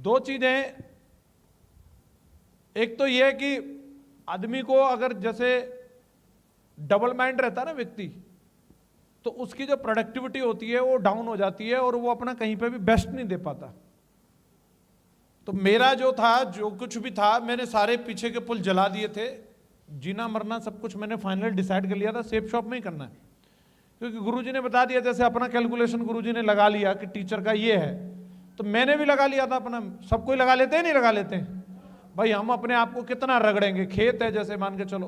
दो चीजें, एक तो यह है कि आदमी को अगर जैसे डबल माइंड रहता है ना व्यक्ति, तो उसकी जो प्रोडक्टिविटी होती है वो डाउन हो जाती है और वो अपना कहीं पे भी बेस्ट नहीं दे पाता। तो मेरा जो था, जो कुछ भी था, मैंने सारे पीछे के पुल जला दिए थे। जीना मरना सब कुछ मैंने फाइनल डिसाइड कर लिया था सेफ शॉप में ही करना है, क्योंकि गुरुजी ने बता दिया। जैसे अपना कैलकुलेशन गुरुजी ने लगा लिया कि टीचर का ये है, तो मैंने भी लगा लिया था अपना। सबको ही लगा लेते हैं, नहीं लगा लेते हैं भाई? हम अपने आप को कितना रगड़ेंगे। खेत है जैसे मान के चलो,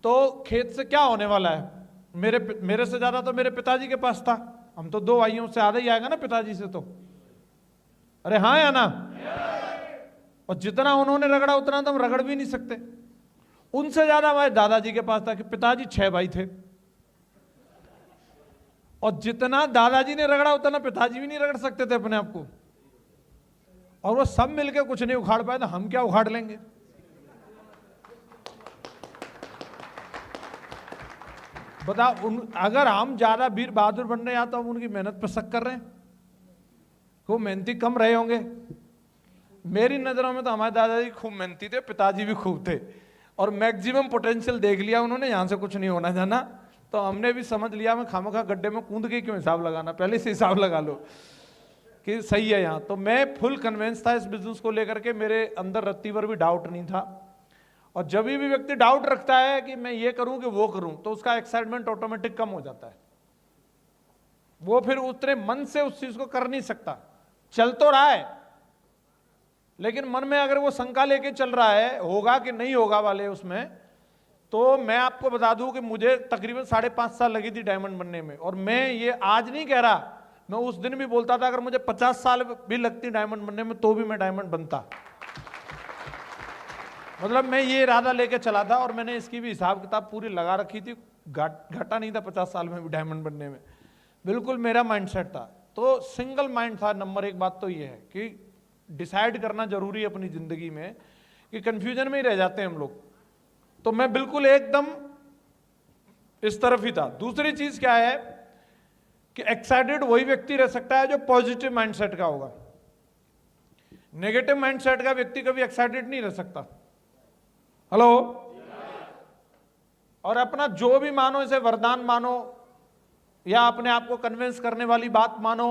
तो खेत से क्या होने वाला है? मेरे से ज्यादा तो मेरे पिताजी के पास था। हम तो दो भाइयों से आधा ही आएगा ना पिताजी से तो। अरे हाँ या ना? और जितना उन्होंने रगड़ा उतना तो हम रगड़ भी नहीं सकते। उनसे ज्यादा हमारे दादाजी के पास था कि पिताजी 6 भाई थे, और जितना दादाजी ने रगड़ा उतना पिताजी भी नहीं रगड़ सकते थे अपने आप को। और वो सब मिलके कुछ नहीं उखाड़ पाए, तो हम क्या उखाड़ लेंगे? बताओ, अगर हम ज्यादा वीर बहादुर बन रहे हैं तो हम उनकी मेहनत पर शक कर रहे हैं। खूब मेहनती कम रहे होंगे। मेरी नजरों में तो हमारे दादाजी खूब मेहनती थे, पिताजी भी खूब थे, और मैक्सिमम पोटेंशियल देख लिया उन्होंने, यहां से कुछ नहीं होना जाना। तो हमने भी समझ लिया, मैं खामखा गड्ढे में कूद के क्यों हिसाब लगाना, पहले से हिसाब लगा लो कि सही है यहाँ। तो मैं फुल कन्विंस था इस बिजनेस को लेकर के, मेरे अंदर रत्ती भर भी डाउट नहीं था। और जब भी व्यक्ति डाउट रखता है कि मैं ये करूं कि वो करूं, तो उसका एक्साइटमेंट ऑटोमेटिक कम हो जाता है। वो फिर उतने मन से उस चीज को कर नहीं सकता। चल तो रहा है, लेकिन मन में अगर वो शंका लेके चल रहा है होगा कि नहीं होगा वाले उसमें, तो मैं आपको बता दूं कि मुझे तकरीबन 5.5 साल लगी थी डायमंड बनने में। और मैं ये आज नहीं कह रहा, मैं उस दिन भी बोलता था अगर मुझे 50 साल भी लगती डायमंड बनने में तो भी मैं डायमंड बनता। मतलब मैं ये इरादा लेके चला था, और मैंने इसकी भी हिसाब किताब पूरी लगा रखी थी। घाटा नहीं था 50 साल में भी डायमंड बनने में, बिल्कुल मेरा माइंडसेट था। तो सिंगल माइंड था। नंबर एक बात तो ये है कि डिसाइड करना जरूरी है अपनी जिंदगी में, कि कंफ्यूजन में ही रह जाते हैं हम लोग। तो मैं बिल्कुल एकदम इस तरफ ही था। दूसरी चीज क्या है कि एक्साइटेड वही व्यक्ति रह सकता है जो पॉजिटिव माइंडसेट का होगा। नेगेटिव माइंडसेट का व्यक्ति कभी एक्साइटेड नहीं रह सकता। हेलो? और अपना जो भी मानो, इसे वरदान मानो या अपने आप को कन्विंस करने वाली बात मानो,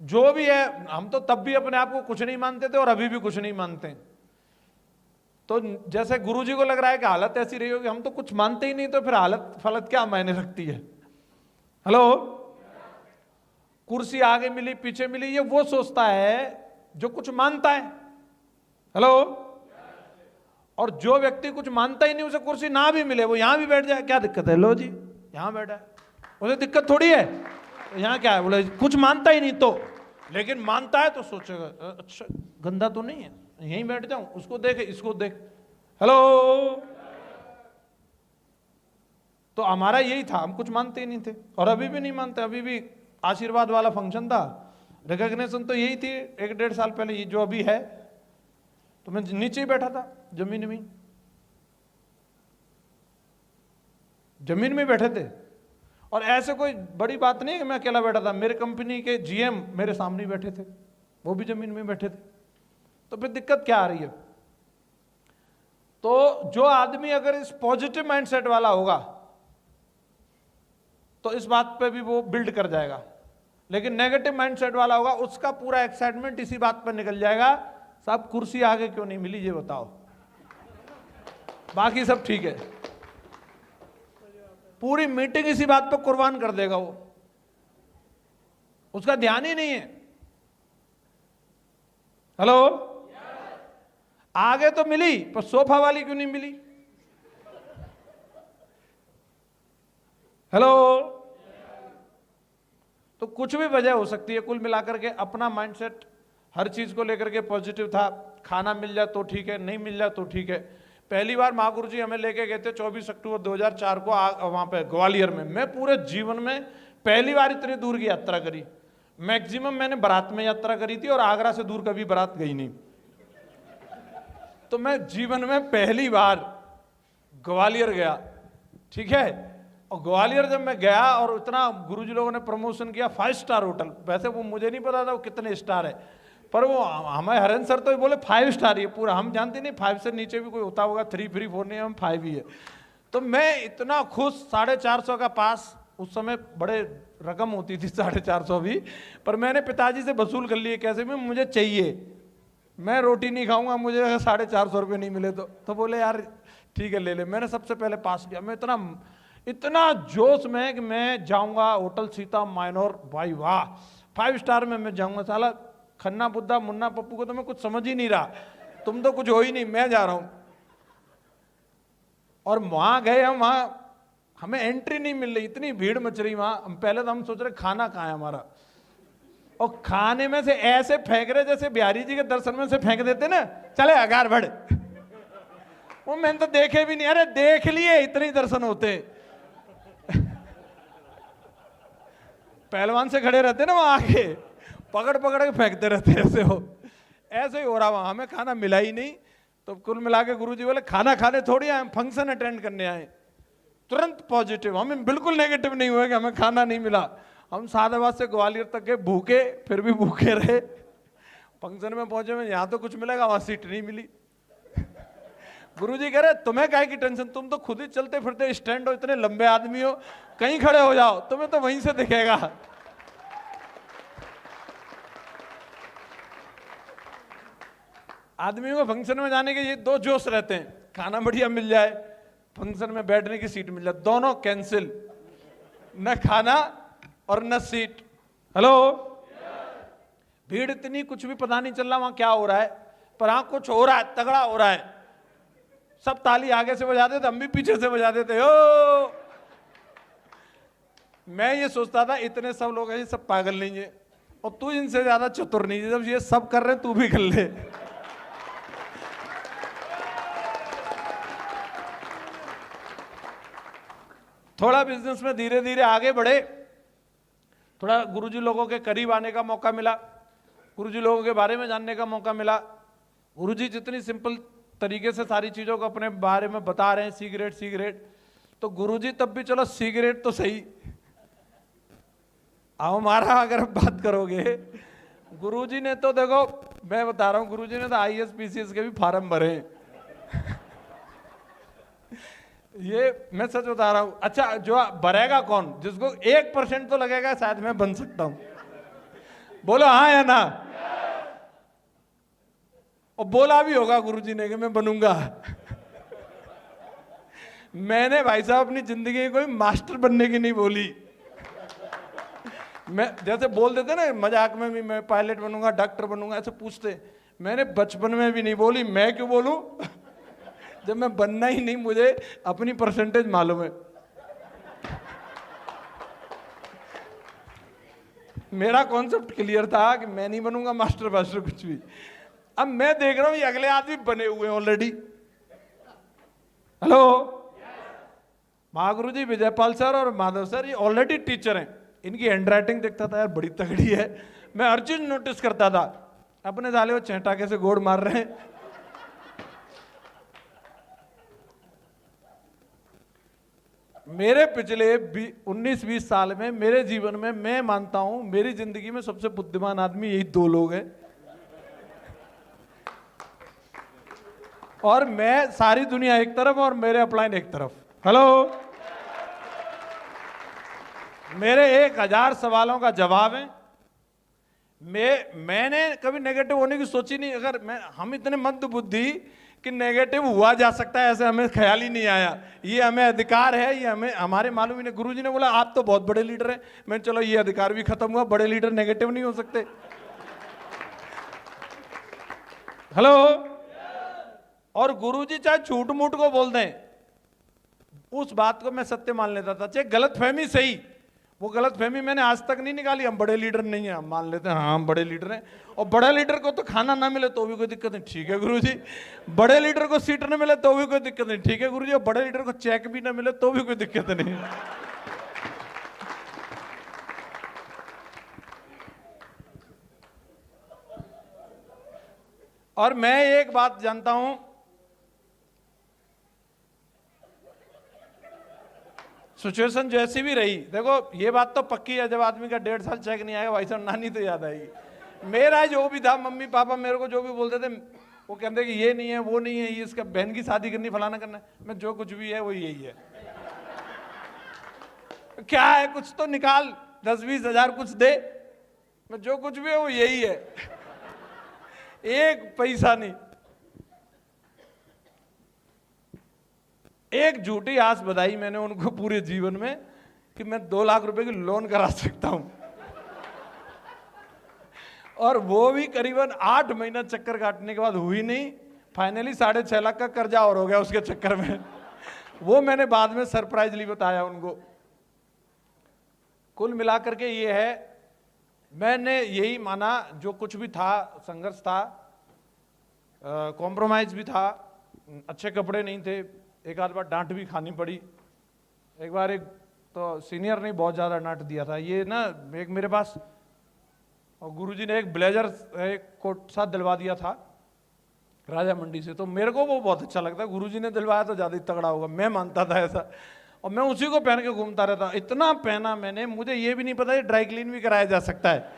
जो भी है। हम तो तब भी अपने आप को कुछ नहीं मानते थे और अभी भी कुछ नहीं मानते। तो जैसे गुरुजी को लग रहा है कि हालत ऐसी रही होगी, हम तो कुछ मानते ही नहीं, तो फिर हालत फलत क्या मायने रखती है? हेलो? कुर्सी आगे मिली पीछे मिली, ये वो सोचता है जो कुछ मानता है। हेलो? और जो व्यक्ति कुछ मानता ही नहीं, उसे कुर्सी ना भी मिले, वो यहां भी बैठ जाए, क्या दिक्कत है? लो जी, यहां बैठा है, उसे दिक्कत थोड़ी है। तो यहां क्या है? बोले कुछ मानता ही नहीं तो, लेकिन मानता है तो सोचेगा अच्छा गंदा तो नहीं है, यहीं बैठ जाऊं, उसको देख इसको देख। हेलो? तो हमारा यही था, हम कुछ मानते ही नहीं थे और अभी भी नहीं मानते। अभी भी आशीर्वाद वाला फंक्शन था, रिकॉग्निशन तो यही थी 1-1.5 साल पहले, ये जो अभी है। तो मैं नीचे ही बैठा था, जमीन में बैठे थे। और ऐसे कोई बड़ी बात नहीं है कि मैं अकेला बैठा था, मेरे कंपनी के जीएम मेरे सामने ही बैठे थे, वो भी जमीन में बैठे थे। तो फिर दिक्कत क्या आ रही है? तो जो आदमी अगर इस पॉजिटिव माइंडसेट वाला होगा तो इस बात पे भी वो बिल्ड कर जाएगा। लेकिन नेगेटिव माइंडसेट वाला होगा, उसका पूरा एक्साइटमेंट इसी बात पर निकल जाएगा, साहब कुर्सी आगे क्यों नहीं मिली ये बताओ, बाकी सब ठीक है। पूरी मीटिंग इसी बात पर कुर्बान कर देगा वो, उसका ध्यान ही नहीं है। हेलो? आगे तो मिली पर सोफा वाली क्यों नहीं मिली? हेलो? तो कुछ भी वजह हो सकती है। कुल मिलाकर के अपना माइंडसेट हर चीज को लेकर के पॉजिटिव था। खाना मिल जाए तो ठीक है, नहीं मिल जाए तो ठीक है। पहली बार महागुरु जी हमें लेके गए थे 24 अक्टूबर 2004 को वहां पे ग्वालियर में। मैं पूरे जीवन में पहली बार इतनी दूर की यात्रा करी। मैक्सिमम मैंने बारात में यात्रा करी थी और आगरा से दूर कभी बारात गई नहीं। तो मैं जीवन में पहली बार ग्वालियर गया, ठीक है। और ग्वालियर जब मैं गया और इतना गुरुजी लोगों ने प्रमोशन किया 5 स्टार होटल, वैसे वो मुझे नहीं पता था वो कितने स्टार है, पर वो हमें हरेंद्र सर तो बोले 5 स्टार ही पूरा, हम जानते नहीं 5 से नीचे भी कोई होता होगा, 3, 4 नहीं, हम 5 ही है। तो मैं इतना खुश, 450 का पास, उस समय बड़े रकम होती थी 450 भी, पर मैंने पिताजी से वसूल कर लिए कैसे भी, मुझे चाहिए, मैं रोटी नहीं खाऊंगा, मुझे अगर 450 रुपये नहीं मिले तो बोले यार ठीक है ले ले। मैंने सबसे पहले पास किया, मैं इतना जोश में कि मैं जाऊंगा होटल सीता माइनोर, भाई वाह 5 स्टार में मैं जाऊंगा। साला खन्ना बुद्धा मुन्ना पप्पू को तो मैं कुछ समझ ही नहीं रहा, तुम तो कुछ हो ही नहीं, मैं जा रहा हूं। और वहां गए हम, वहां हमें एंट्री नहीं मिल रही, इतनी भीड़ मच रही वहां। हम पहले तो हम सोच रहे खाना कहाँ है हमारा, और खाने में से ऐसे फेंक रहे जैसे बिहारी जी के दर्शन में से फेंक देते ना, चले अगार बढ़। वो मैंने तो देखे भी नहीं, अरे देख लिए इतने दर्शन होते। पहलवान से खड़े रहते ना वहां आके, पकड़ पकड़ के फेंकते रहते, ऐसे ही हो रहा वहां। हमें खाना मिला ही नहीं, तो कुल मिला के गुरुजी बोले खाना खाने थोड़ी आए, फंक्शन अटेंड करने आए। तुरंत पॉजिटिव, हमें बिल्कुल नेगेटिव नहीं हुआ कि हमें खाना नहीं मिला। हम सादाबाद से ग्वालियर तक के भूखे, फिर भी भूखे रहे। फंक्शन में पहुंचे में यहाँ तो कुछ मिलेगा, वहां सीट नहीं मिली। गुरुजी कह रहे तुम्हें काहे की टेंशन, तुम तो खुद ही चलते फिरते स्टैंड हो, इतने लंबे आदमी हो, कहीं खड़े हो जाओ, तुम्हें तो वहीं से दिखेगा। आदमियों को फंक्शन में जाने के ये 2 जोश रहते हैं, खाना बढ़िया मिल जाए, फंक्शन में बैठने की सीट मिल जाए, दोनों कैंसिल, न खाना और न सीट। हेलो, भीड़ इतनी, कुछ भी पता नहीं चल रहा वहां क्या हो रहा है, पर हाँ कुछ हो रहा है, तगड़ा हो रहा है। सब ताली आगे से बजाते थे, हम भी पीछे से बजाते थे। ओ मैं ये सोचता था इतने सब लोग हैं, ये सब पागल नहीं है, और तू इनसे ज्यादा चतुर नहीं है, जब ये सब कर रहे हैं तू भी कर ले। थोड़ा बिजनेस में धीरे धीरे आगे बढ़े, थोड़ा गुरुजी लोगों के करीब आने का मौका मिला, गुरुजी लोगों के बारे में जानने का मौका मिला। गुरुजी जितनी सिंपल तरीके से सारी चीज़ों को अपने बारे में बता रहे हैं, सिगरेट, तो गुरुजी तब भी चलो सिगरेट तो सही, अब हमारा अगर बात करोगे, गुरुजी ने तो देखो मैं बता रहा हूँ, गुरुजी ने तो IAS PCS के भी फार्म भरे हैं। ये मैं सच बता रहा हूं। अच्छा, जो भरेगा कौन, जिसको 1% तो लगेगा शायद मैं बन सकता हूं, बोलो हाँ या ना। और बोला भी होगा गुरुजी ने कि मैं बनूंगा। मैंने भाई साहब अपनी जिंदगी में कोई मास्टर बनने की नहीं बोली। मैं जैसे बोल देते ना मजाक में भी, मैं पायलट बनूंगा, डॉक्टर बनूंगा, ऐसे पूछते, मैंने बचपन में भी नहीं बोली। मैं क्यों बोलूं जब मैं बनना ही नहीं, मुझे अपनी परसेंटेज मालूम है। मेरा कॉन्सेप्ट क्लियर था कि मैं नहीं बनूंगा मास्टर वास्टर कुछ भी। अब मैं देख रहा हूं ये अगले आदमी बने हुए हैं ऑलरेडी। हेलो, महागुरु जी विजयपाल सर और माधव सर ये ऑलरेडी टीचर हैं, इनकी हैंडराइटिंग देखता था यार बड़ी तगड़ी है, मैं हर चीज नोटिस करता था। अपने साले वो चेटाके से गोड़ मार रहे हैं। मेरे पिछले 19-20 साल में मेरे जीवन में मैं मानता हूं मेरी जिंदगी में सबसे बुद्धिमान आदमी यही 2 लोग हैं, और मैं सारी दुनिया एक तरफ और मेरे अपलाइन एक तरफ। हेलो, मेरे 1000 सवालों का जवाब है। मैंने कभी नेगेटिव होने की सोची नहीं। अगर हम इतने मंद बुद्धि कि नेगेटिव हुआ जा सकता है, ऐसे हमें ख्याल ही नहीं आया। ये हमें अधिकार है, ये हमें हमारे मालूम ही नहीं। गुरुजी ने बोला आप तो बहुत बड़े लीडर हैं, मैं चलो ये अधिकार भी खत्म हुआ, बड़े लीडर नेगेटिव नहीं हो सकते। हेलो, और गुरुजी चाहे झूठ मूठ को बोल दें, उस बात को मैं सत्य मान लेता था, चाहे गलत फहमी सही। वो गलत फहमी मैंने आज तक नहीं निकाली। हम बड़े लीडर नहीं है, हम मान लेते हैं हाँ हम बड़े लीडर हैं, और बड़े लीडर को तो खाना ना मिले तो भी कोई दिक्कत नहीं, ठीक है गुरुजी। बड़े लीडर को सीट ना मिले तो भी कोई दिक्कत नहीं, ठीक है गुरुजी। और बड़े लीडर को चेक भी ना मिले तो भी कोई दिक्कत नहीं। और मैं एक बात जानता हूं, सिचुएशन जैसी भी रही, देखो ये बात तो पक्की है, जब आदमी का 1.5 साल चेक नहीं आएगा भाई साहब नानी तो याद आएगी। मेरा जो भी था, मम्मी पापा मेरे को जो भी बोलते थे, वो कहते कि ये नहीं है, वो नहीं है, ये इसका बहन की शादी करनी, फलाना करना है। मैं जो कुछ भी है वो यही है। क्या है, कुछ तो निकाल, 10-20 हजार कुछ दे। मैं जो कुछ भी है वो यही है। एक पैसा नहीं। एक झूठी आस बधाई मैंने उनको पूरे जीवन में कि मैं 2 लाख रुपए की लोन करा सकता हूं, और वो भी करीबन 8 महीना चक्कर काटने के बाद हुई नहीं। फाइनली 6.5 लाख का कर्जा और हो गया उसके चक्कर में। वो मैंने बाद में सरप्राइजली बताया उनको। कुल मिलाकर के ये है, मैंने यही माना, जो कुछ भी था, संघर्ष था, कॉम्प्रोमाइज भी था, अच्छे कपड़े नहीं थे, एक आध बार डांट भी खानी पड़ी। एक बार एक तो सीनियर ने बहुत ज़्यादा डांट दिया था। ये ना एक मेरे पास, और गुरुजी ने एक ब्लेजर, एक कोट साथ दिलवा दिया था राजा मंडी से, तो मेरे को वो बहुत अच्छा लगता। गुरुजी ने दिलवाया तो ज़्यादा ही तगड़ा होगा, मैं मानता था ऐसा, और मैं उसी को पहन के घूमता रहता। इतना पहना मैंने, मुझे ये भी नहीं पता ये ड्राई क्लीन भी कराया जा सकता है।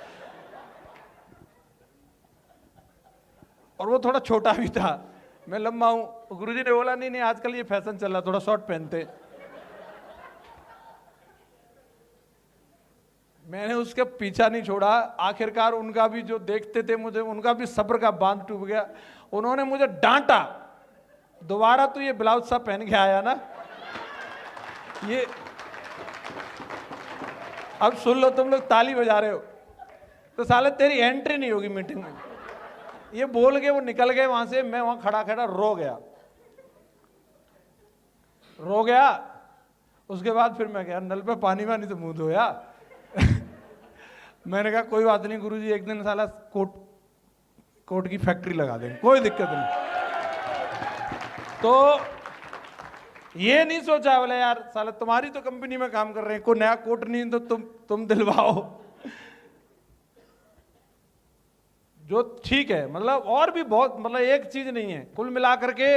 और वो थोड़ा छोटा भी था, मैं लंबा हूं। गुरुजी ने बोला नहीं नहीं आजकल ये फैशन चल रहा, थोड़ा शॉर्ट पहनते। मैंने उसके पीछा नहीं छोड़ा। आखिरकार उनका भी जो देखते थे मुझे, उनका भी सब्र का बांध टूट गया। उन्होंने मुझे डांटा, दोबारा तू ये ब्लाउज सा पहन के आया ना, ये अब सुन लो, तुम लोग ताली बजा रहे हो तो साले तेरी एंट्री नहीं होगी मीटिंग में। ये बोल के वो निकल गए वहां से। मैं वहां खड़ा खड़ा रो गया। उसके बाद फिर मैं गया नल पे पानी वानी तो मुंह धोया। मैंने कहा कोई बात नहीं गुरुजी, एक दिन साला कोट की फैक्ट्री लगा देंगे, कोई दिक्कत नहीं। तो ये नहीं सोचा बोले यार साला तुम्हारी तो कंपनी में काम कर रहे हैं, कोई नया कोट नहीं तो तुम दिलवाओ, जो ठीक है। मतलब और भी बहुत, मतलब एक चीज नहीं है, कुल मिलाकर के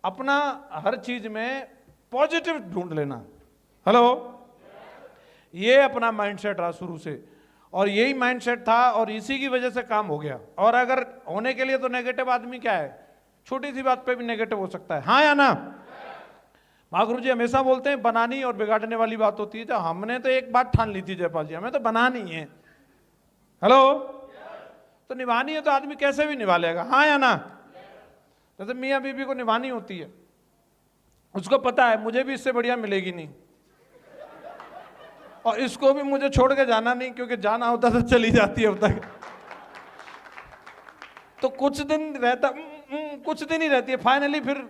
अपना हर चीज में पॉजिटिव ढूंढ लेना। हेलो, ये अपना माइंडसेट रहा शुरू से, और यही माइंडसेट था, और इसी की वजह से काम हो गया। और अगर होने के लिए तो नेगेटिव आदमी क्या है, छोटी सी बात पे भी नेगेटिव हो सकता है, हाँ या ना। महागुरु जी हमेशा बोलते हैं बनानी और बिगाड़ने वाली बात होती है। तो हमने तो एक बात ठान ली थी जयपाल जी, हमें तो बनानी है। हेलो, तो निभानी है तो आदमी कैसे भी निभा लेगा, हाँ या ना। जैसे मियाँ बीबी को निभानी होती है, उसको पता है मुझे भी इससे बढ़िया मिलेगी नहीं, और इसको भी मुझे छोड़ के जाना नहीं, क्योंकि जाना होता तो चली जाती है अब तक। तो कुछ दिन रहता, कुछ दिन ही रहती है, फाइनली फिर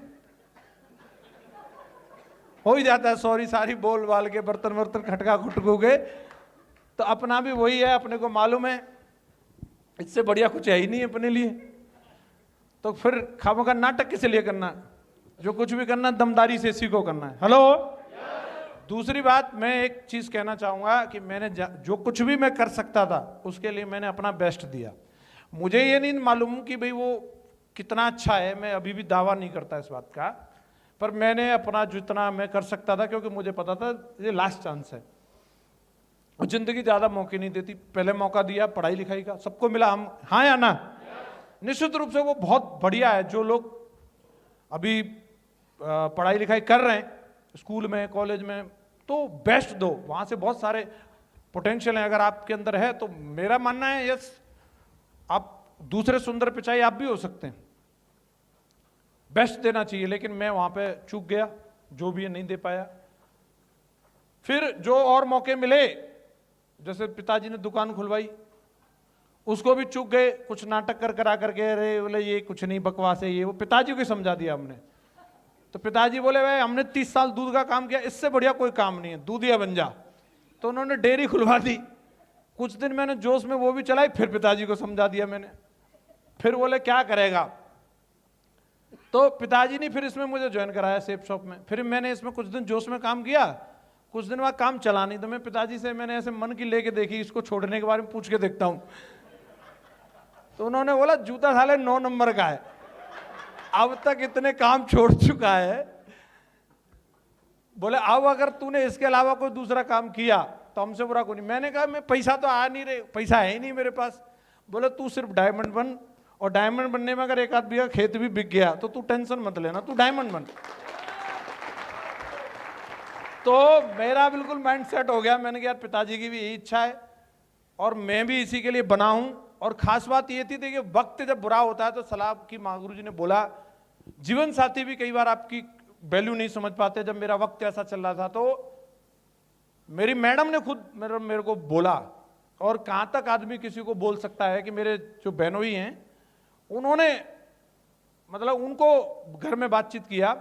हो ही जाता है सॉरी सारी बोल बाल के, बर्तन वर्तन खटका खुटकू के। तो अपना भी वही है, अपने को मालूम है इससे बढ़िया कुछ है ही नहीं अपने लिए। तो फिर खामों का नाटक किस लिए करना, जो कुछ भी करना दमदारी से इसी को करना है। हेलो, दूसरी बात मैं एक चीज कहना चाहूंगा कि मैंने जो कुछ भी मैं कर सकता था उसके लिए मैंने अपना बेस्ट दिया। मुझे ये नहीं मालूम कि भाई वो कितना अच्छा है, मैं अभी भी दावा नहीं करता इस बात का, पर मैंने अपना जितना मैं कर सकता था, क्योंकि मुझे पता था ये लास्ट चांस है। जिंदगी ज्यादा मौके नहीं देती, पहले मौका दिया पढ़ाई लिखाई का, सबको मिला, हम हाँ या ना। निश्चित रूप से वो बहुत बढ़िया है। जो लोग अभी पढ़ाई लिखाई कर रहे हैं स्कूल में कॉलेज में, तो बेस्ट दो, वहां से बहुत सारे पोटेंशियल है अगर आपके अंदर है। तो मेरा मानना है यस, आप दूसरे सुंदर पिचाई आप भी हो सकते हैं, बेस्ट देना चाहिए। लेकिन मैं वहां पे चूक गया, जो भी है नहीं दे पाया। फिर जो और मौके मिले, जैसे पिताजी ने दुकान खुलवाई, उसको भी चूक गए, कुछ नाटक कर करा करके, अरे बोले ये कुछ नहीं बकवास है ये वो, पिताजी को समझा दिया हमने। तो पिताजी बोले भाई हमने 30 साल दूध का काम किया, इससे बढ़िया कोई काम नहीं है, दूधिया बन जा। तो उन्होंने डेयरी खुलवा दी। कुछ दिन मैंने जोश में वो भी चलाई, फिर पिताजी को समझा दिया मैंने। फिर बोले क्या करेगा, तो पिताजी ने फिर इसमें मुझे ज्वाइन कराया सेफ शॉप में। फिर मैंने इसमें कुछ दिन जोश में काम किया, कुछ दिन बाद काम चला नहीं, तो मैं पिताजी से मैंने ऐसे मन की लेके देखी, इसको छोड़ने के बारे में पूछ के देखता हूं। तो उन्होंने बोला जूता साले 9 नंबर का है, अब तक इतने काम छोड़ चुका है, बोले अब अगर तूने इसके अलावा कोई दूसरा काम किया तो हमसे बुरा कोई नहीं। मैंने कहा मैं पैसा तो आ नहीं रहे, पैसा है ही नहीं मेरे पास। बोले तू सिर्फ डायमंड बन, और डायमंड बनने में अगर एक आध बीघा खेत भी बिक गया तो तू टेंशन मत लेना, तू डायमंड बन। तो मेरा बिल्कुल माइंड सेट हो गया। मैंने कहा यार पिताजी की भी यही इच्छा है और मैं भी इसी के लिए बना हूं। और खास बात ये थी कि वक्त जब बुरा होता है तो सलाह की माँ गुरु जी ने बोला, जीवन साथी भी कई बार आपकी वैल्यू नहीं समझ पाते। जब मेरा वक्त ऐसा चल रहा था तो मेरी मैडम ने खुद मेरे को बोला, और कहां तक आदमी किसी को बोल सकता है कि मेरे जो बहनोई हैं उन्होंने मतलब उनको घर में बातचीत किया।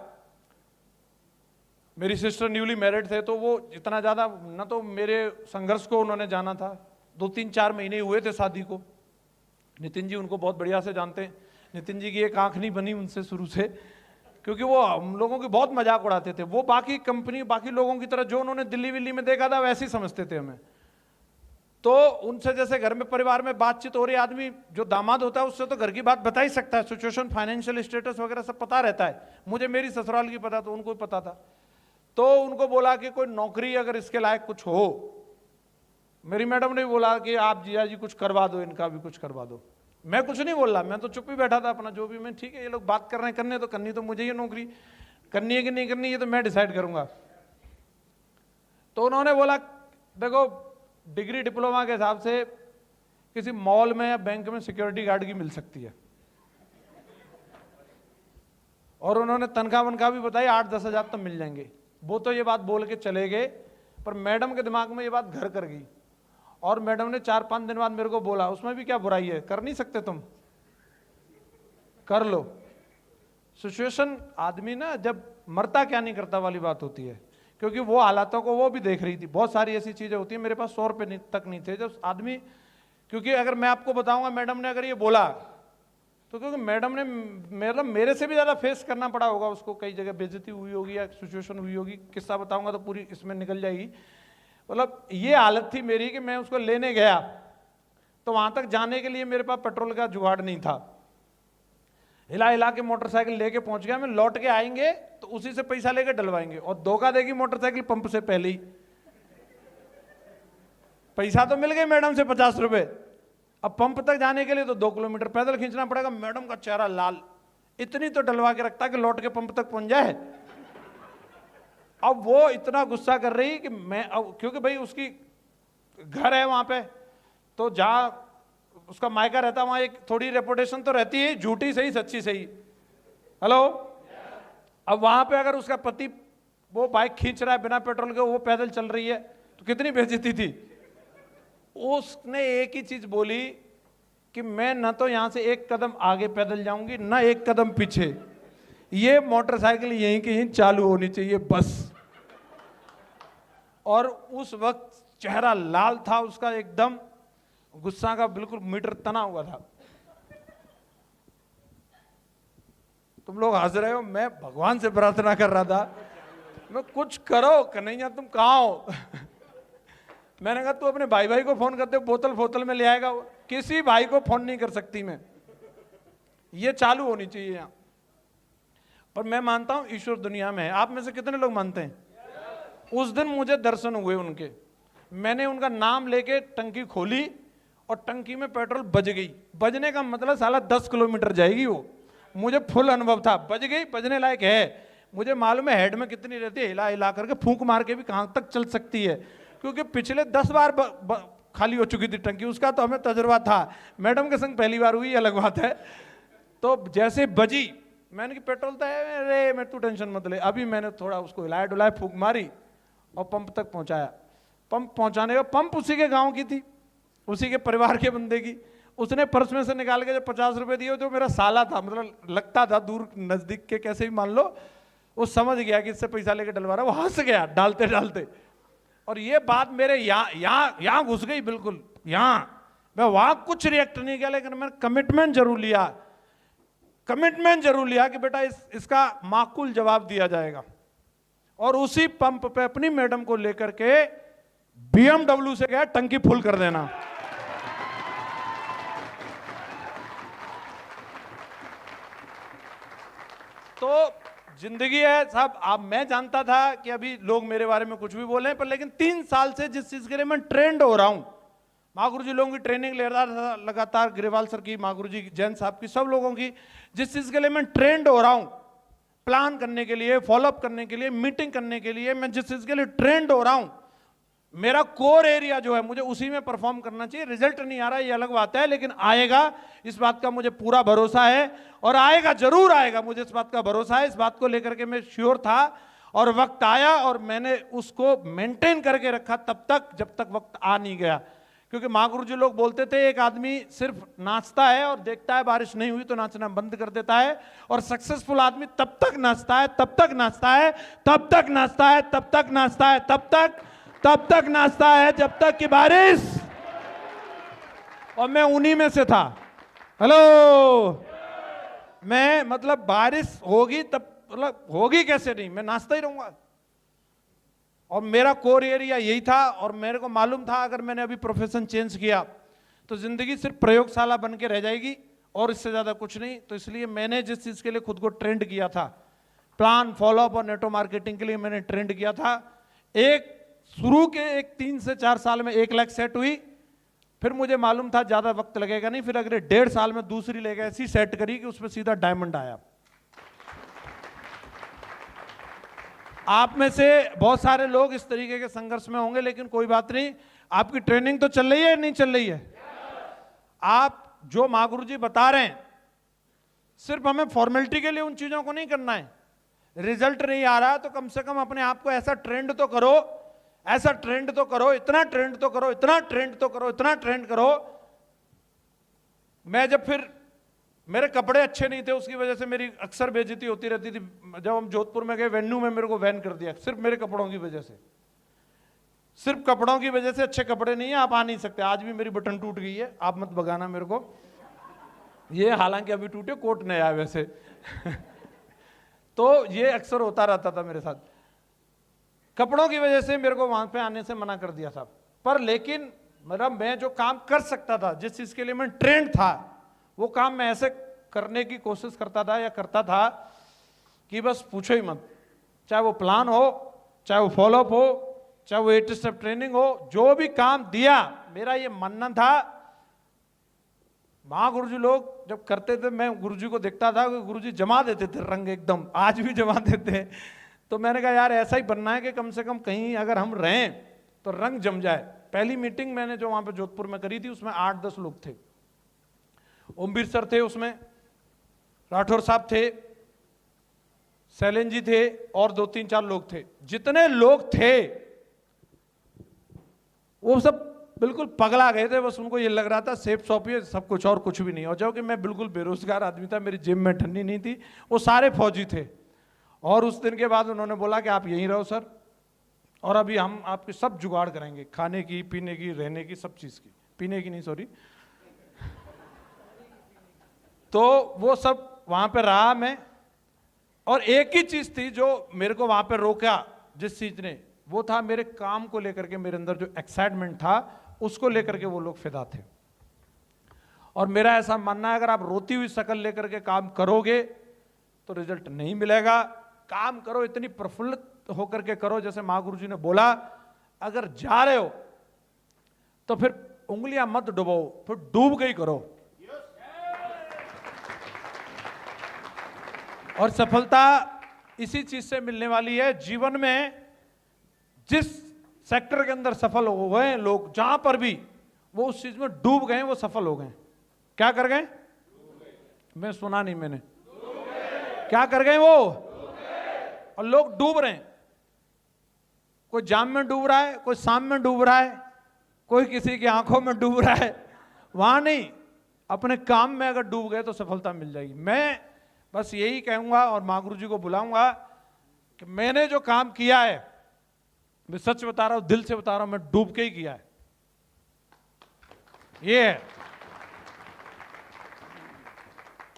मेरी सिस्टर न्यूली मैरिड थे तो वो इतना ज़्यादा ना तो मेरे संघर्ष को उन्होंने जाना था। 2-3-4 महीने हुए थे शादी को। नितिन जी उनको बहुत बढ़िया से जानते हैं। नितिन जी की एक आंख नहीं बनी उनसे शुरू से, क्योंकि वो हम लोगों की बहुत मजाक उड़ाते थे। वो बाकी कंपनी बाकी लोगों की तरह जो उन्होंने दिल्ली विल्ली में देखा था वैसे ही समझते थे हमें। तो उनसे जैसे घर में परिवार में बातचीत हो रही, आदमी जो दामाद होता है उससे तो घर की बात बता ही सकता है, सिचुएशन फाइनेंशियल स्टेटस वगैरह सब पता रहता है। मुझे मेरी ससुराल की पता तो उनको पता था। तो उनको बोला कि कोई नौकरी अगर इसके लायक कुछ हो। मेरी मैडम ने बोला कि आप जिया जी कुछ करवा दो, इनका भी कुछ करवा दो। मैं कुछ नहीं बोल रहा, मैं तो चुप ही बैठा था अपना, जो भी मैं ठीक है ये लोग बात कर रहे हैं करने तो करनी तो मुझे ये नौकरी करनी है कि नहीं करनी ये तो मैं डिसाइड करूंगा। तो उन्होंने बोला देखो डिग्री डिप्लोमा के हिसाब से किसी मॉल में या बैंक में सिक्योरिटी गार्ड की मिल सकती है। और उन्होंने तनख्वाह वनख्वाह भी बताई 8-10 हज़ार तो मिल जाएंगे। वो तो ये बात बोल के चले गए, पर मैडम के दिमाग में ये बात घर कर गई। और मैडम ने 4-5 दिन बाद मेरे को बोला उसमें भी क्या बुराई है, कर नहीं सकते तुम, कर लो। सिचुएशन आदमी ना जब मरता क्या नहीं करता वाली बात होती है, क्योंकि वो हालातों को वो भी देख रही थी। बहुत सारी ऐसी चीजें होती है, मेरे पास 100 रुपये तक नहीं थे जब आदमी, क्योंकि अगर मैं आपको बताऊंगा मैडम ने अगर ये बोला तो क्योंकि मैडम ने मेरे से भी ज़्यादा फेस करना पड़ा होगा उसको, कई जगह बेइज्जती हुई होगी या सिचुएशन हुई होगी। किस्सा बताऊंगा तो पूरी इसमें निकल जाएगी। मतलब ये हालत थी मेरी कि मैं उसको लेने गया तो वहां तक जाने के लिए मेरे पास पेट्रोल का जुगाड़ नहीं था। हिला हिला के मोटरसाइकिल लेके पहुंच गया मैं। लौट के आएंगे तो उसी से पैसा लेके डलवाएंगे, और धोखा देगी मोटरसाइकिल पंप से पहले ही। पैसा तो मिल गए मैडम से 50 रुपए, अब पंप तक जाने के लिए तो 2 किलोमीटर पैदल खींचना पड़ेगा। मैडम का चेहरा लाल, इतनी तो डलवा के रखता कि लौट के पंप तक पहुंच जाए। अब वो इतना गुस्सा कर रही कि मैं, अब क्योंकि भाई उसकी घर है वहां पे, तो जहां उसका मायका रहता वहां एक थोड़ी रेपुटेशन तो रहती है, झूठी सही सच्ची सही। हेलो, अब वहां पे अगर उसका पति वो बाइक खींच रहा है बिना पेट्रोल के, वो पैदल चल रही है, तो कितनी बेइज्जती थी। उसने एक ही चीज बोली कि मैं न तो यहां से एक कदम आगे पैदल जाऊंगी ना एक कदम पीछे, ये मोटरसाइकिल यहीं की यहीं चालू होनी चाहिए बस। और उस वक्त चेहरा लाल था उसका, एकदम गुस्सा का बिल्कुल मीटर तना हुआ था। तुम लोग हंस रहे हो, मैं भगवान से प्रार्थना कर रहा था मैं कुछ करो कन्हैया, तुम कहाँ हो। मैंने कहा तू अपने भाई भाई को फोन करते, बोतल में ले आएगा। किसी भाई को फोन नहीं कर सकती मैं, ये चालू होनी चाहिए यहां पर। मैं मानता हूं ईश्वर दुनिया में है। आप में से कितने लोग मानते हैं? उस दिन मुझे दर्शन हुए उनके। मैंने उनका नाम लेके टंकी खोली और टंकी में पेट्रोल बज गई। बजने का मतलब साला 10 किलोमीटर जाएगी वो। मुझे फुल अनुभव था, बज गई, बजने लायक है। मुझे मालूम है हेड में कितनी रहती है, हिला हिला करके फूंक मार के भी कहां तक चल सकती है, क्योंकि पिछले 10 बार खाली हो चुकी थी टंकी। उसका तो हमें तजुर्बा था, मैडम के संग पहली बार हुई अलग बात है। तो जैसे बजी मैंने कि पेट्रोल तो है, अरे मैं तू टेंशन मत ले। अभी मैंने थोड़ा उसको हिलाया डुलाया, फूंक मारी और पंप तक पहुंचाया। पंप पहुंचाने का, पंप उसी के गांव की थी, उसी के परिवार के बंदे की। उसने पर्स में से निकाल के जो 50 रुपए दिए, जो मेरा साला था, मतलब लगता था दूर नजदीक के कैसे भी मान लो, वो समझ गया कि इससे पैसा लेके डलवा रहा। वो हंस गया डालते डालते, और ये बात मेरे यहाँ घुस गई बिल्कुल यहाँ। मैं वहां कुछ रिएक्ट नहीं किया, लेकिन मैंने कमिटमेंट जरूर लिया कि बेटा इसका माकूल जवाब दिया जाएगा। और उसी पंप पे अपनी मैडम को लेकर के BMW से गया टंकी फुल कर देना। तो जिंदगी है साहब। आप, मैं जानता था कि अभी लोग मेरे बारे में कुछ भी बोले, पर लेकिन 3 साल से जिस चीज के लिए मैं ट्रेंड हो रहा हूं, महागुरु जी लोगों की ट्रेनिंग ले रहा था लगातार, ग्रेवाल सर की, महागुरु जी, जैन साहब की, सब लोगों की, जिस चीज के लिए मैं ट्रेंड हो रहा हूं, प्लान करने के लिए, फॉलोअप करने के लिए, मीटिंग करने के लिए, मैं जिस चीज के लिए ट्रेंड हो रहा हूं, मेरा कोर एरिया जो है, मुझे उसी में परफॉर्म करना चाहिए। रिजल्ट नहीं आ रहा ये अलग बात है, लेकिन आएगा, इस बात का मुझे पूरा भरोसा है, और आएगा, जरूर आएगा, मुझे इस बात का भरोसा है। इस बात को लेकर के मैं श्योर था, और वक्त आया और मैंने उसको मेंटेन करके रखा तब तक, जब तक वक्त आ नहीं गया। क्योंकि महागुरु जी लोग बोलते थे, एक आदमी सिर्फ नाचता है और देखता है बारिश नहीं हुई तो नाचना बंद कर देता है, और सक्सेसफुल आदमी तब तक नाचता है, तब तक नाचता है, तब तक नाचता है, तब तक नाचता है, तब तक नाचता है जब तक कि बारिश। और मैं उन्हीं में से था। हेलो, मैं मतलब बारिश होगी तब, मतलब होगी कैसे नहीं, मैं नाचता ही रहूंगा। और मेरा कोर एरिया यही था, और मेरे को मालूम था अगर मैंने अभी प्रोफेशन चेंज किया तो जिंदगी सिर्फ प्रयोगशाला बन के रह जाएगी, और इससे ज्यादा कुछ नहीं। तो इसलिए मैंने जिस चीज के लिए खुद को ट्रेंड किया था, प्लान, फॉलोअप और नेटवर्क मार्केटिंग के लिए मैंने ट्रेंड किया था, एक शुरू के 3 से 4 साल में 1 लाख सेट हुई। फिर मुझे मालूम था ज्यादा वक्त लगेगा नहीं, फिर अगले 1.5 साल में दूसरी लेकर ऐसी सेट करी कि उसमें सीधा डायमंड आया। आप में से बहुत सारे लोग इस तरीके के संघर्ष में होंगे, लेकिन कोई बात नहीं, आपकी ट्रेनिंग तो चल रही है, नहीं चल रही है? आप जो महागुरु जी बता रहे हैं, सिर्फ हमें फॉर्मेलिटी के लिए उन चीजों को नहीं करना है। रिजल्ट नहीं आ रहा तो कम से कम अपने आप को ऐसा ट्रेंड तो करो, ऐसा ट्रेंड तो करो, इतना ट्रेंड तो करो, इतना ट्रेंड तो करो, इतना ट्रेंड करो। मैं जब फिर, मेरे कपड़े अच्छे नहीं थे, उसकी वजह से मेरी अक्सर बेइज्जती होती रहती थी। जब हम जोधपुर में गए, वेन्यू में मेरे को वैन कर दिया, सिर्फ मेरे कपड़ों की वजह से। सिर्फ कपड़ों की वजह से, अच्छे कपड़े नहीं है, आप आ नहीं सकते। आज भी मेरी बटन टूट गई है, आप मत भगाना मेरे को। ये हालांकि अभी टूटे, कोट नया है वैसे। तो ये अक्सर होता रहता था मेरे साथ। कपड़ों की वजह से मेरे को वहां पे आने से मना कर दिया था। पर लेकिन मतलब मैं जो काम कर सकता था, जिस चीज के लिए मैं ट्रेंड था, वो काम मैं ऐसे करने की कोशिश करता था, या करता था कि बस पूछो ही मत। चाहे वो प्लान हो, चाहे वो फॉलोअप हो, चाहे वो 8 स्टेप ट्रेनिंग हो, जो भी काम दिया, मेरा ये मानना था। महागुरु जी लोग जब करते थे, मैं गुरु जी को देखता था कि गुरु जी जमा देते थे रंग, एकदम आज भी जमा देते हैं। तो मैंने कहा यार ऐसा ही बनना है कि कम से कम कहीं अगर हम रहें तो रंग जम जाए। पहली मीटिंग मैंने जो वहां पे जोधपुर में करी थी, उसमें 8-10 लोग थे। ओमवीर सर थे उसमें, राठौर साहब थे, शैलेन जी थे, और 2-3-4 लोग थे। जितने लोग थे वो सब बिल्कुल पगला गए थे। बस उनको ये लग रहा था सेफ सौंपिए, सब कुछ, और कुछ भी नहीं। और जो कि मैं बिल्कुल बेरोजगार आदमी था, मेरी जेब में ठन्नी नहीं थी। वो सारे फौजी थे। और उस दिन के बाद उन्होंने बोला कि आप यहीं रहो सर, और अभी हम आपके सब जुगाड़ करेंगे, खाने की, पीने की, रहने की, सब चीज की। पीने की नहीं, सॉरी। तो वो सब वहां पे रहा मैं। और एक ही चीज थी जो मेरे को वहां पे रोका, जिस चीज ने, वो था मेरे काम को लेकर के मेरे अंदर जो एक्साइटमेंट था, उसको लेकर के वो लोग फिदा थे। और मेरा ऐसा मानना है, अगर आप रोती हुई शक्ल लेकर के काम करोगे तो रिजल्ट नहीं मिलेगा। काम करो, इतनी प्रफुल्लित होकर के करो, जैसे महागुरु जी ने बोला, अगर जा रहे हो तो फिर उंगलियां मत डुबाओ, फिर डूब गई करो। और सफलता इसी चीज से मिलने वाली है। जीवन में जिस सेक्टर के अंदर सफल हो गए लोग, जहां पर भी वो उस चीज में डूब गए, वो सफल हो गए। क्या कर गए? मैं सुना नहीं मैंने। क्या कर गए वो? और लोग डूब रहे हैं। कोई जाम में डूब रहा है, कोई शाम में डूब रहा है, कोई किसी की आंखों में डूब रहा है। वहां नहीं, अपने काम में अगर डूब गए तो सफलता मिल जाएगी। मैं बस यही कहूंगा और महागुरु जी को बुलाऊंगा कि मैंने जो काम किया है, मैं सच बता रहा हूं, दिल से बता रहा हूं, मैं डूब के ही किया है। ये है।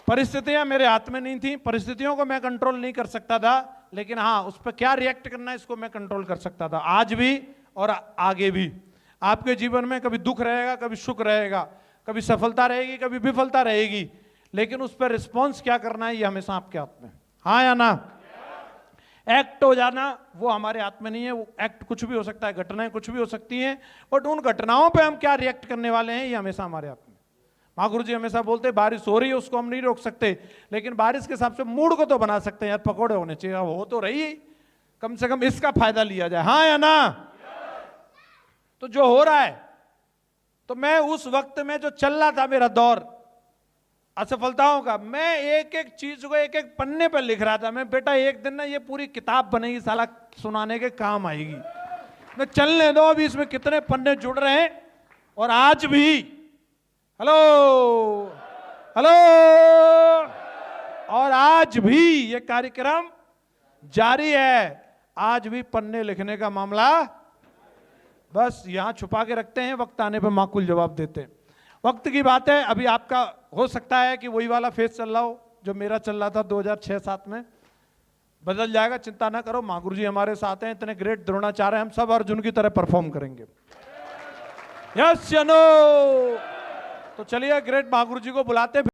परिस्थितियां मेरे हाथ में नहीं थी, परिस्थितियों को मैं कंट्रोल नहीं कर सकता था, लेकिन हाँ, उस पर क्या रिएक्ट करना है इसको मैं कंट्रोल कर सकता था, आज भी और आगे भी। आपके जीवन में कभी दुख रहेगा, कभी सुख रहेगा, कभी सफलता रहेगी, कभी विफलता रहेगी, लेकिन उस पर रिस्पॉन्स क्या करना है ये हमेशा आपके हाथ में। हाँ या ना? एक्ट हो जाना वो हमारे हाथ में नहीं है। वो एक्ट कुछ भी हो सकता है, घटनाएं कुछ भी हो सकती हैं, बट उन घटनाओं पे हम क्या रिएक्ट करने वाले हैं ये हमेशा हमारे हाथ में। महागुरु जी हमेशा बोलते हैं बारिश हो रही है उसको हम नहीं रोक सकते, लेकिन बारिश के हिसाब से मूड को तो बना सकते हैं। यार पकौड़े होने चाहिए, हो तो रही है, कम से कम इसका फायदा लिया जाए, हाँ या ना। तो जो हो रहा है, तो मैं उस वक्त में जो चल रहा था मेरा दौर असफलताओं का, मैं एक एक चीज को एक एक पन्ने पर लिख रहा था। मैं बेटा एक दिन ना ये पूरी किताब बनेगी, साला सुनाने के काम आएगी। मैं चलने दो अभी इसमें कितने पन्ने जुड़ रहे हैं। और आज भी हेलो हेलो, और आज भी ये कार्यक्रम जारी है। आज भी पन्ने लिखने का मामला बस यहां छुपा के रखते हैं, वक्त आने पर माकूल जवाब देते हैं। वक्त की बात है, अभी आपका हो सकता है कि वही वाला फेज चल रहा हो जो मेरा चल रहा था 2006-7 में, बदल जाएगा, चिंता ना करो। महागुरु जी हमारे साथ हैं, इतने ग्रेट द्रोणाचार्य, हम सब अर्जुन की तरह परफॉर्म करेंगे। यस या नो? तो चलिए ग्रेट महागुरु जी को बुलाते